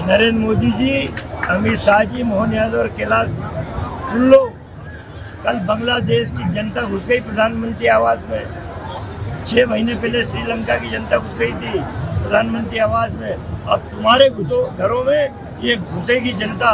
नरेंद्र मोदी जी, अमित शाह जी, मोहन यादव और कैलाश सुन लो। कल बांग्लादेश की जनता घुस गई प्रधानमंत्री आवास में। 6 महीने पहले श्रीलंका की जनता घुस गई थी प्रधानमंत्री आवास में। अब तुम्हारे घरों में ये घुसेगी जनता।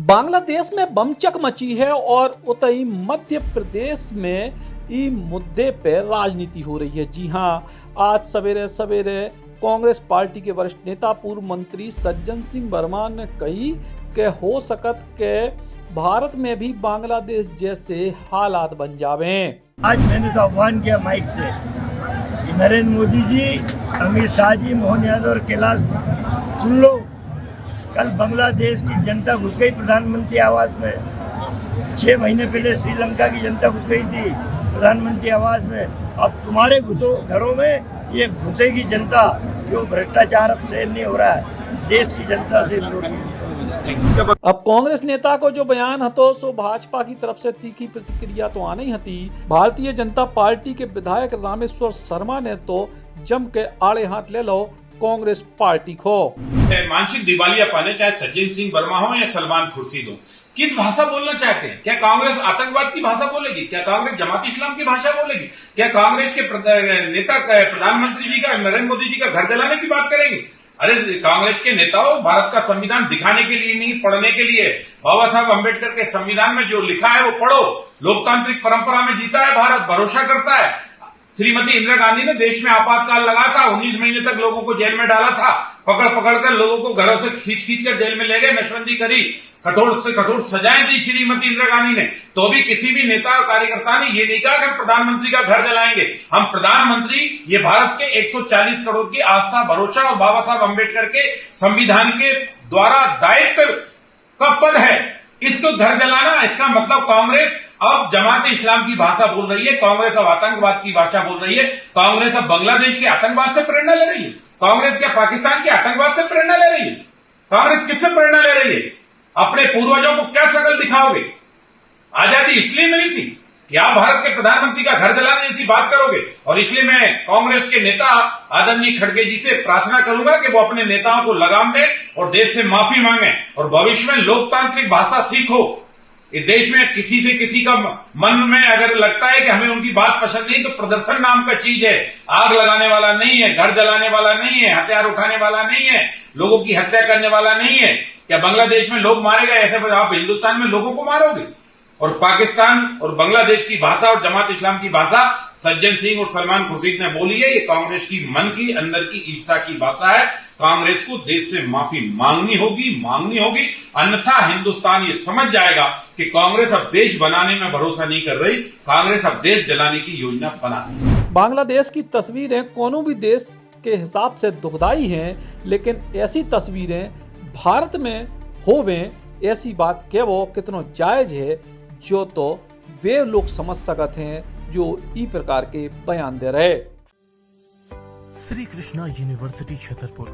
बांग्लादेश में बमचक मची है और उतई मध्य प्रदेश में ई मुद्दे पे राजनीति हो रही है। जी हां, आज सवेरे सवेरे कांग्रेस पार्टी के वरिष्ठ नेता पूर्व मंत्री सज्जन सिंह वर्मा ने कही कि हो सकत के भारत में भी बांग्लादेश जैसे हालात बन जावे। आज मैंने तो आह्वान किया माइक से कि नरेंद्र मोदी जी, अमित शाह जी, मोहन यादव और कैलाश सुन लो। कल बांग्लादेश की जनता घुस गई प्रधानमंत्री आवास में। 6 महीने पहले श्रीलंका की जनता घुस गई थी प्रधानमंत्री आवास में। अब तुम्हारे घरों में ये घुसेगी जनता। जो भ्रष्टाचार अब सहन नहीं हो रहा है, देश की जनता से विरोध। अब कांग्रेस नेता को जो बयान हतो सो भाजपा की तरफ से तीखी प्रतिक्रिया तो आनी हती। भारतीय जनता पार्टी के विधायक रामेश्वर शर्मा ने तो जम के आड़े हाथ ले लो कांग्रेस पार्टी को। मानसिक दिवालियापन है, चाहे सज्जन सिंह वर्मा हो या सलमान खुर्शीद हो। किस भाषा बोलना चाहते हैं? क्या कांग्रेस आतंकवाद की भाषा बोलेगी? क्या कांग्रेस जमात इस्लाम की भाषा बोलेगी? क्या कांग्रेस के नेता प्रधानमंत्री जी का, नरेंद्र मोदी जी का घर जलाने की बात करेंगे? अरे कांग्रेस के नेताओं, भारत का संविधान दिखाने के लिए नहीं, पढ़ने के लिए। बाबा साहब अम्बेडकर के संविधान में जो लिखा है वो पढ़ो। लोकतांत्रिक परंपरा में जीता है भारत, भरोसा करता है। श्रीमती इंदिरा गांधी ने देश में आपातकाल लगा था, 19 महीने तक लोगों को जेल में डाला था। पकड़ कर लोगों को घरों से खींच कर जेल में ले गए, नशबंदी करी, कठोर से कठोर सजाएं दी श्रीमती इंदिरा गांधी ने। तो भी किसी भी नेता और कार्यकर्ता ने ये नहीं कहा कि हम प्रधानमंत्री का घर जलाएंगे। हम प्रधानमंत्री, ये भारत के 140 करोड़ की आस्था, भरोसा और बाबा साहब अम्बेडकर के संविधान के द्वारा दायित्व का पद है। इसको घर जलाना, इसका मतलब कांग्रेस अब जमात इस्लाम की भाषा बोल रही है, कांग्रेस अब आतंकवाद की भाषा बोल रही है, कांग्रेस अब बांग्लादेश के आतंकवाद से प्रेरणा ले रही है, कांग्रेस क्या पाकिस्तान के आतंकवाद से प्रेरणा ले रही है? कांग्रेस किससे प्रेरणा ले रही है? अपने पूर्वजों को क्या शक्ल दिखाओगे? आजादी इसलिए मिली थी कि आप भारत के प्रधानमंत्री का घर जलाने जैसी बात करोगे। और इसलिए मैं कांग्रेस के नेता आदरणीय खड़गे जी से प्रार्थना करूंगा कि वो अपने नेताओं को लगाम दें और देश से माफी मांगे और भविष्य में लोकतांत्रिक भाषा सीखो। इस देश में किसी से किसी का मन में अगर लगता है कि हमें उनकी बात पसंद नहीं, तो प्रदर्शन नाम का चीज है। आग लगाने वाला नहीं है, घर जलाने वाला नहीं है, हथियार उठाने वाला नहीं है, लोगों की हत्या करने वाला नहीं है। क्या बांग्लादेश में लोग मारे गए, ऐसे आप हिंदुस्तान में लोगों को मारोगे? और पाकिस्तान और बांग्लादेश की भाषा और जमात इस्लाम की भाषा सज्जन सिंह और सलमान खुर्शीद ने बोली है। ये कांग्रेस की मन की अंदर की ईर्षा की भाषा है। कांग्रेस को देश से माफी मांगनी होगी, अन्यथा हिंदुस्तान ये समझ जाएगा कि कांग्रेस अब देश बनाने में भरोसा नहीं कर रही, कांग्रेस अब देश जलाने की योजना बना रही है। बांग्लादेश की तस्वीरें कोनो भी देश के हिसाब से दुखदाई हैं, लेकिन ऐसी तस्वीरें भारत में होवे, ऐसी बात कहवो कितनो जायज है, जो तो वे लोग समझ सकते हैं जो ई प्रकार के बयान दे रहे। Shri Krishna university Chhatarpur,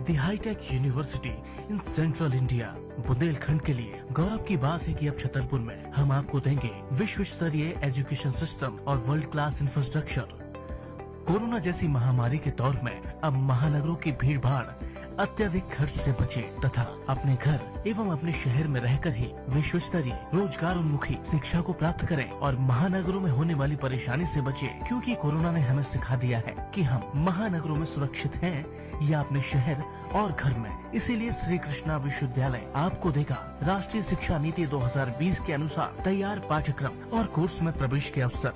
the hitech university in central India. Bundelkhand के लिए गौरव की बात है कि अब छतरपुर में हम आपको देंगे विश्व स्तरीय एजुकेशन सिस्टम और वर्ल्ड क्लास इंफ्रास्ट्रक्चर। कोरोना जैसी महामारी के दौर में अब महानगरों की भीड़ भाड़, अत्यधिक खर्च से बचे तथा अपने घर एवं अपने शहर में रहकर ही विश्व स्तरीय रोजगार उन्मुखी शिक्षा को प्राप्त करें और महानगरों में होने वाली परेशानी से बचे, क्योंकि कोरोना ने हमें सिखा दिया है कि हम महानगरों में सुरक्षित हैं या अपने शहर और घर में। इसीलिए श्री कृष्णा विश्वविद्यालय आपको देगा राष्ट्रीय शिक्षा नीति 2020 के अनुसार तैयार पाठ्यक्रम और कोर्स में प्रवेश के अवसर,